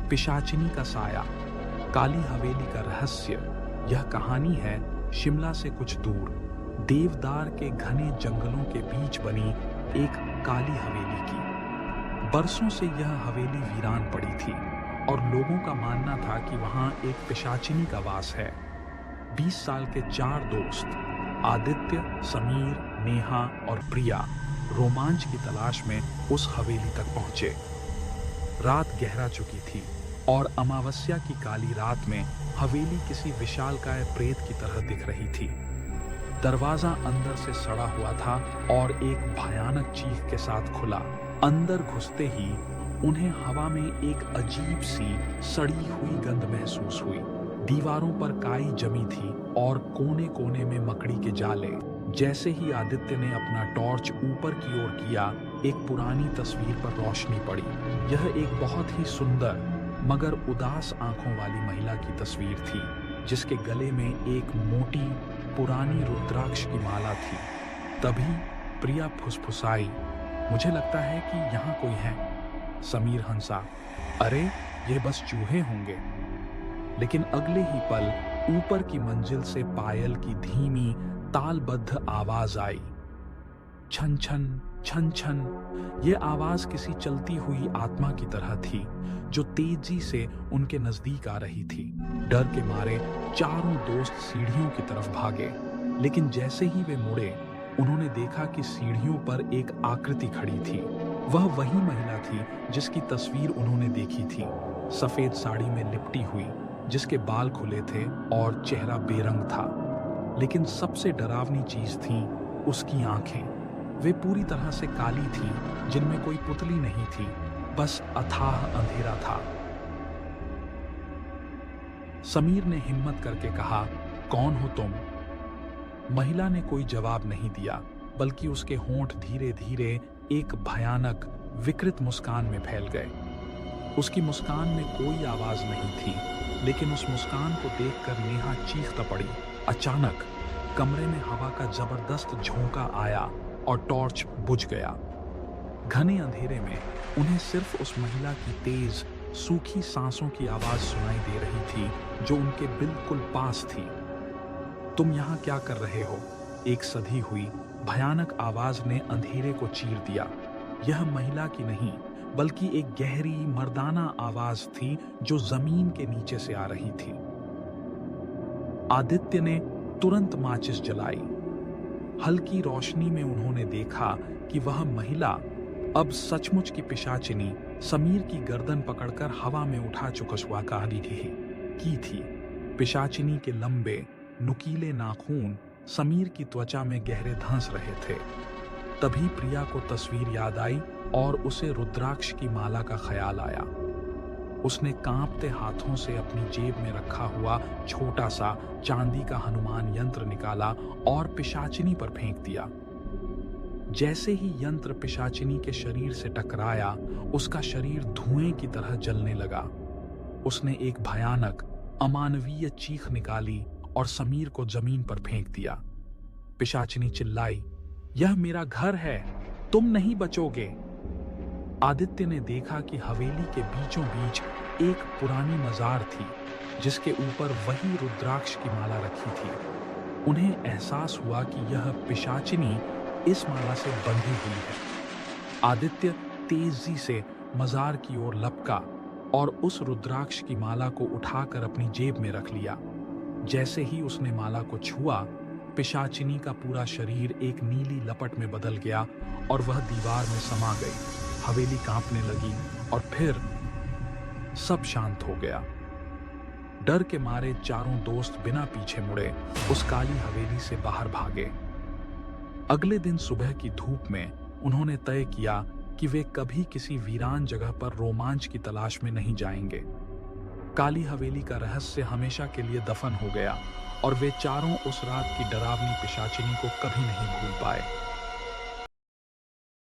पिशाचिनी का साया, काली हवेली का रहस्य। यह कहानी है शिमला से कुछ दूर देवदार के घने जंगलों के बीच बनी एक काली हवेली की। बरसों से यह हवेली वीरान पड़ी थी और लोगों का मानना था कि वहां एक पिशाचिनी का वास है। 20 साल के 4 दोस्त आदित्य, समीर, नेहा और प्रिया रोमांच की तलाश में उस हवेली तक पहुंचे। रात गहरा चुकी थी और अमावस्या की काली रात में हवेली किसी विशालकाय प्रेत की तरह दिख रही थी। दरवाजा अंदर से सड़ा हुआ था और एक भयानक चीख के साथ खुला। अंदर घुसते ही उन्हें हवा में एक अजीब सी सड़ी हुई गंध महसूस हुई। दीवारों पर काई जमी थी और कोने कोने में मकड़ी के जाले। जैसे ही आदित्य ने अपना टॉर्च ऊपर की ओर किया, एक पुरानी तस्वीर पर रोशनी पड़ी। यह एक बहुत ही सुंदर मगर उदास आंखों वाली महिला की तस्वीर थी, जिसके गले में एक मोटी पुरानी रुद्राक्ष की माला थी। तभी प्रिया फुसफुसाई, मुझे लगता है कि यहाँ कोई है। समीर हंसा, अरे ये बस चूहे होंगे। लेकिन अगले ही पल ऊपर की मंजिल से पायल की धीमी तालबद्ध आवाज आई, छन छन छन छन। ये आवाज किसी चलती हुई आत्मा की तरह थी जो तेजी से उनके नजदीक आ रही थी। डर के मारे चारों दोस्त सीढ़ियों की तरफ भागे, लेकिन जैसे ही वे मुड़े उन्होंने देखा कि सीढ़ियों पर एक आकृति खड़ी थी। वह वही महिला थी जिसकी तस्वीर उन्होंने देखी थी, सफेद साड़ी में लिपटी हुई, जिसके बाल खुले थे और चेहरा बेरंग था। लेकिन सबसे डरावनी चीज थी उसकी आंखें। वे पूरी तरह से काली थी, जिनमें कोई पुतली नहीं थी, बस अथाह अंधेरा था। समीर ने हिम्मत करके कहा, कौन हो तुम? महिला ने कोई जवाब नहीं दिया, बल्कि उसके होंठ धीरे धीरे एक भयानक विकृत मुस्कान में फैल गए। उसकी मुस्कान में कोई आवाज नहीं थी, लेकिन उस मुस्कान को देखकर नेहा चीखता पड़ी। अचानक कमरे में हवा का जबरदस्त झोंका आया और टॉर्च बुझ गया। घने अंधेरे में उन्हें सिर्फ उस महिला की तेज सूखी सांसों की आवाज सुनाई दे रही थी, जो उनके बिल्कुल पास थी। तुम यहाँ क्या कर रहे हो? एक सधी हुई भयानक आवाज ने अंधेरे को चीर दिया। यह महिला की नहीं, बल्कि एक गहरी मर्दाना आवाज थी जो जमीन के नीचे से आ रही थी। आदित्य ने तुरंत माचिस जलाई। हल्की रोशनी में उन्होंने देखा कि वह महिला अब सचमुच की पिशाचिनी समीर की गर्दन पकड़कर हवा में उठा चुकसवाकारी की थी। पिशाचिनी के लंबे नुकीले नाखून समीर की त्वचा में गहरे धंस रहे थे। तभी प्रिया को तस्वीर याद आई और उसे रुद्राक्ष की माला का ख्याल आया। उसने कांपते हाथों से अपनी जेब में रखा हुआ छोटा सा चांदी का हनुमान यंत्र निकाला और पिशाचिनी पर फेंक दिया। जैसे ही यंत्र पिशाचिनी के शरीर से टकराया, उसका शरीर धुएं की तरह जलने लगा। उसने एक भयानक अमानवीय चीख निकाली और समीर को जमीन पर फेंक दिया। पिशाचिनी चिल्लाई, यह मेरा घर है, तुम नहीं बचोगे। आदित्य ने देखा कि हवेली के बीचों बीच एक पुरानी मजार थी, जिसके ऊपर वही रुद्राक्ष की माला रखी थी। उन्हें एहसास हुआ कि यह पिशाचिनी इस माला से बंधी हुई है। आदित्य तेजी से मजार की ओर लपका और उस रुद्राक्ष की माला को उठाकर अपनी जेब में रख लिया। जैसे ही उसने माला को छुआ, पिशाचिनी का पूरा शरीर एक नीली लपट में बदल गया और वह दीवार में समा गई। हवेली कांपने लगी और फिर सब शांत हो गया। डर के मारे चारों दोस्त बिना पीछे मुड़े उस काली हवेली से बाहर भागे। अगले दिन सुबह की धूप में उन्होंने तय किया कि वे कभी किसी वीरान जगह पर रोमांच की तलाश में नहीं जाएंगे। काली हवेली का रहस्य हमेशा के लिए दफन हो गया और वे चारों उस रात की डरावनी पिशाचिनी को कभी नहीं भूल पाए।